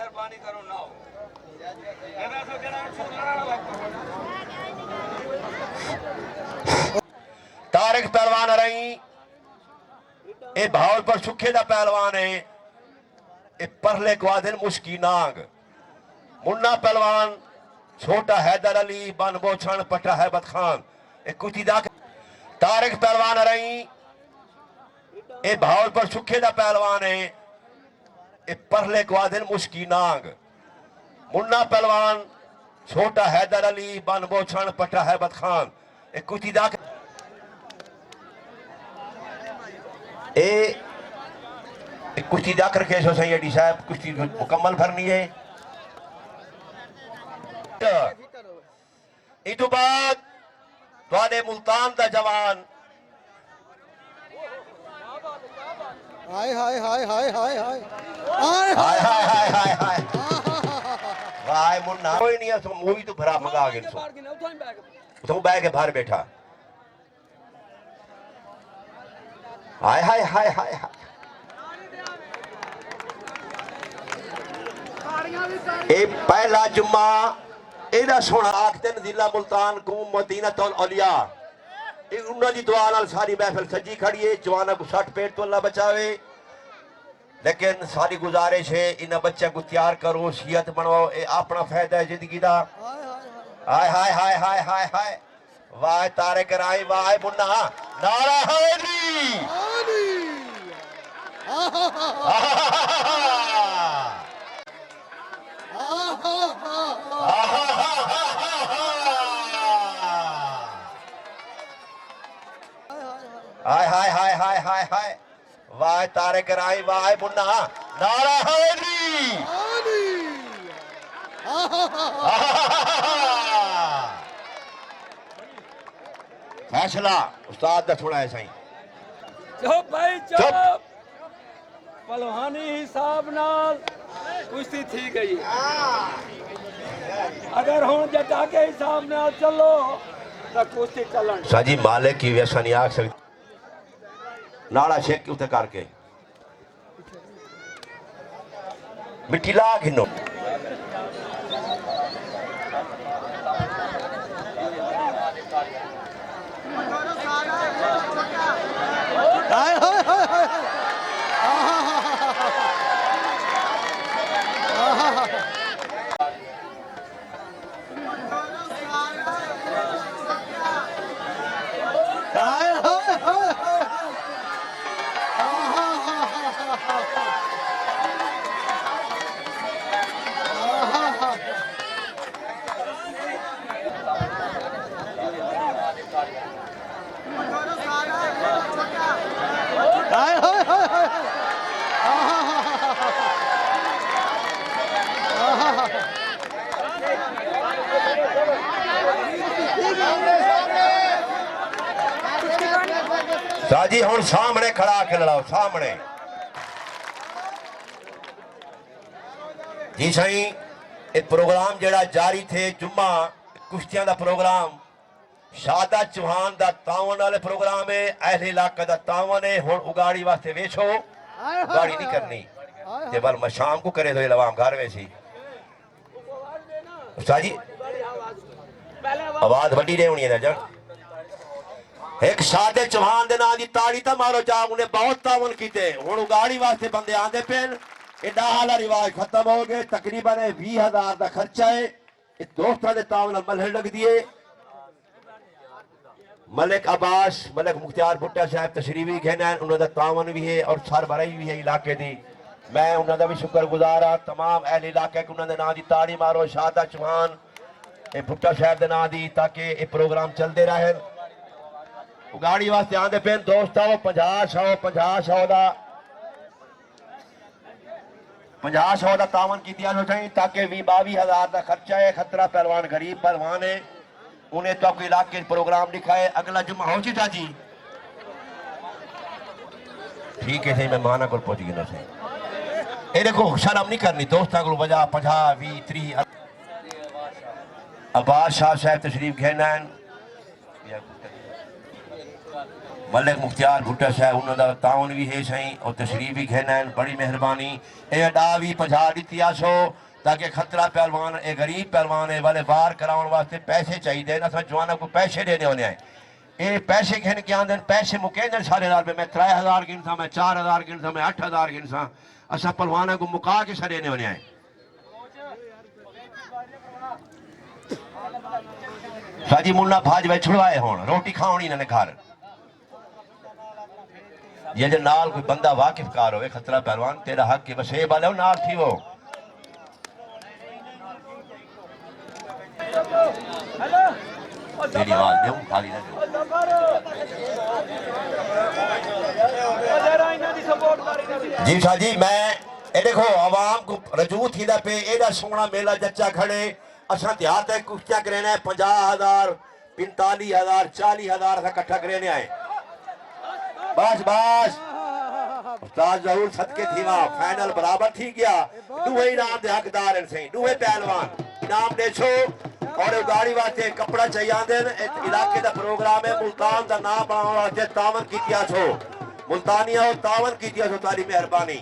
मेहरबानी करो ना हो तारिक पहलवान रही ए भावलपुर सुखे दा पहलवान है ए परले क्वादिन मुश्की नाग मुन्ना पहलवान छोटा हैदर अली बन बोछण पटा हैबत खान ए कुची दा तारिक पहलवान रही ए भावलपुर सुखे दा पहलवान है ए परले क्वादिन मुश्की नाग मुन्ना पहलवान छोटा हैदर अली बन बोछण पटा हैबत खान ए कुची दा कुश्ती जाकर के सो सही डी साहब कुश्ती मुकम्मल भरनी है इस बाद तुहाडे मुल्तान दा जवान हाय हाय हाय हाय हाय हाय हाय हाय हाय हाय हाय वाह मुन्ना कोई नहीं है मूवी तो भरा मंगा गए तो बैग के बाहर बैठा हाय हाय हाय हाय हाय ए पहला जुम्मा एदा सोना आखते जिला मुल्तान को मदीना तौल औलिया ए उन्हां दी दुआ नाल सारी महफिल सजी खड़ी है जवाना को 60 पेट तो अल्लाह बचावे लेकिन सारी गुजारिश है इन बच्चे को तैयार करो सियत बनवाओ ए अपना फायदा है जिंदगी दा हाय हाय हाय हाय हाय हाय वाह तारिक राय वाह मुन्ना नारा हैदरी हाय हाय हाय हाय हाय हाय वाह तारिक राय वाह मुन्ना नारा हैदरी फैसला उस्ताद दा थोड़ा है सही चुप भाई चुप पहलवानी हिसाब नाल कुश्ती थी गई अगर हुन जटा के हिसाब नाल चलो तो कुश्ती चलन साजी मालिक की वैसा नहीं आ सकती नाड़ा शेक के उते करके मिट्टी ला घिनो हाय हाय हाय हाय साजी हुन सामने खड़ा के लड़ाओ सामने जी सही ये प्रोग्राम जेड़ा जारी थे जुम्मा कुश्तियां दा प्रोग्राम शादा चौहान दा तावन वाले प्रोग्राम है अहले इलाका दा तावन है हुन उगाड़ी वास्ते वेचो उगाड़ी नहीं करनी ते बल मैं शाम को करे तो लवाम घर वैसी साजी आवाज बड़ी नहीं होनी है जन एक सादे चौहान दे नाम दी ताड़ी ता मारो जा उन्हें बहुत तावन कीते हुन उगाड़ी वास्ते बंदे आंदे पेन एडा हाला रिवाज खत्म हो गए तकरीबन 20,000 दा खर्चा है ए दोस्तां दे तावन मलहड़ लग दिए मलिक अब्बास मलिक मुख्तियार भुट्टा साहब तशरीफ भी घेना उन्होंने तावन भी है और सरबराही भी है इलाके दी मैं उन्होंने भी शुक्रगुजार हाँ तमाम अहले इलाके को उन्होंने नाम दी ताड़ी मारो शादा चौहान ए भुट्टा साहब दे नाम दी ताकि ये प्रोग्राम चलते रहे उगाड़ी वास्ते आंदे पेन दोस्त आओ 50 दा तावन की ताकि 20-22,000 का खर्चा है खतरा पहलवान गरीब पहलवान है उन्हें तो आपके इलाके प्रोग्राम लिखा है अगला जुम्मा हो जी चाची ठीक है सही मेहमान को पहुंच गया सही ये देखो शर्म नहीं करनी दोस्तों को वजह 50-20-30 अब्बास शाह साहब तशरीफ घेना मलिक मुख्तियार भुट्टा शाह उन्होंने तावन भी है सही और तशरीफ भी खेना है बड़ी मेहरबानी ए डा भी 50 दी आसो ताकि खतरा पहलवान ए गरीब पहलवान है वाले बार कराने वास्ते पैसे चाहिए ना जवानों को पैसे देने होने हैं ये पैसे खेन के आंदे पैसे मुकेंदे सारे नाल मैं 3000 गिनसा मैं 4000 गिनसा मैं 8000 गिनसा असा पहलवान को मुका के सदेने होने हैं साजी मुन्ना भाज वे छुड़वाए होन रोटी खावनी ने घर ये जो नाल कोई बंदा वाकिफकार होवे खतरा पहलवान तेरा हक के बस ए वाले नाल थी वो तेरी आवाज दे खाली ना जी साजी मैं ए देखो आवाम को रजू थी पे एडा सोना मेला जच्चा खड़े असा देहात है कुश्तियां करने 50,000 45,000 40,000 से इकट्ठा करने आए बस बस उस्ताद जरूर सदके थी वहां फाइनल बराबर थी गया दुहे इनाम दे हकदार हैं सही दुहे पहलवान इनाम दे छो और गाड़ी वास्ते कपड़ा चाहिए आंदे इलाके दा प्रोग्राम है मुल्तान दा नाम बनाने वास्ते तावन कीतिया छो मुल्तानिया तावन कीतिया छो तारी मेहरबानी